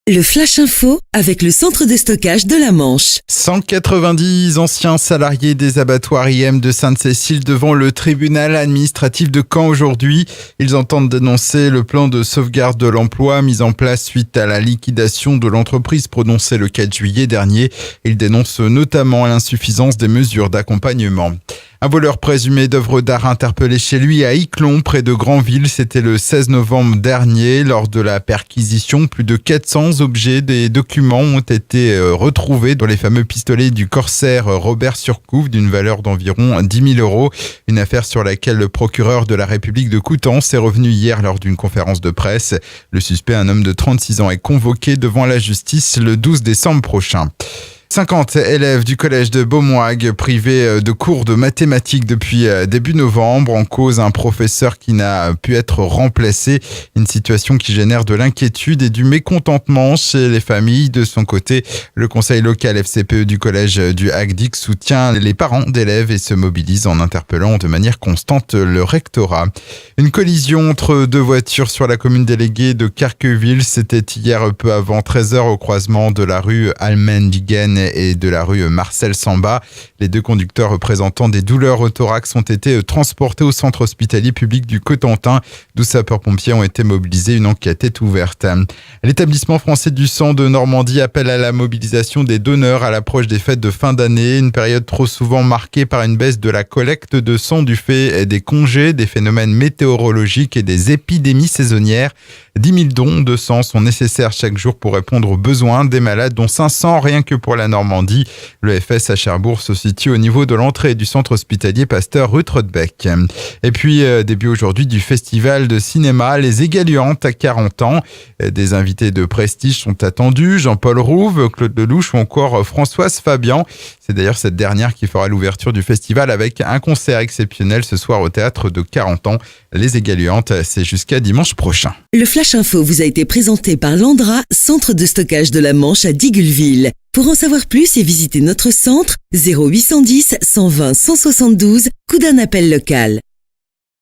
Le Flash Info avec le centre de stockage de la Manche. 190 anciens salariés des abattoirs IM de Sainte-Cécile devant le tribunal administratif de Caen aujourd'hui. Ils entendent dénoncer le plan de sauvegarde de l'emploi mis en place suite à la liquidation de l'entreprise prononcée le 4 juillet dernier. Ils dénoncent notamment l'insuffisance des mesures d'accompagnement. Un voleur présumé d'œuvres d'art interpellé chez lui à Yclon, près de Granville. C'était le 16 novembre dernier. Lors de la perquisition, plus de 400 objets des documents ont été retrouvés dans les fameux pistolets du corsaire Robert Surcouf d'une valeur d'environ 10 000 euros. Une affaire sur laquelle le procureur de la République de Coutances est revenu hier lors d'une conférence de presse. Le suspect, un homme de 36 ans, est convoqué devant la justice le 12 décembre prochain. 50 élèves du collège de Beaumoig privés de cours de mathématiques depuis début novembre. En cause, un professeur qui n'a pu être remplacé. Une situation qui génère de l'inquiétude et du mécontentement chez les familles. De son côté, le conseil local FCPE du collège du Hagdic soutient les parents d'élèves et se mobilise en interpellant de manière constante le rectorat. Une collision entre deux voitures sur la commune déléguée de Carqueville. C'était hier peu avant 13h au croisement de la rue Almendigen et de la rue Marcel Samba. Les deux conducteurs présentant des douleurs au thorax ont été transportés au centre hospitalier public du Cotentin. 12 sapeurs-pompiers ont été mobilisés. Une enquête est ouverte. L'établissement français du sang de Normandie appelle à la mobilisation des donneurs à l'approche des fêtes de fin d'année. Une période trop souvent marquée par une baisse de la collecte de sang du fait des congés, des phénomènes météorologiques et des épidémies saisonnières. 10 000 dons de sang sont nécessaires chaque jour pour répondre aux besoins des malades, dont 500 rien que pour la Normandie. Le FS à Cherbourg se situe au niveau de l'entrée du centre hospitalier Pasteur Rutrodbeck. Et puis, début aujourd'hui du festival de cinéma Les Égaluantes à 40 ans. Des invités de prestige sont attendus. Jean-Paul Rouve, Claude Lelouch ou encore Françoise Fabian. C'est d'ailleurs cette dernière qui fera l'ouverture du festival avec un concert exceptionnel ce soir au théâtre de 40 ans. Les Égaluantes, c'est jusqu'à dimanche prochain. Le Flash Info vous a été présenté par Landra, centre de stockage de la Manche à Digulville. Pour en savoir plus et visiter notre centre, 0810 120 172, coup d'un appel local.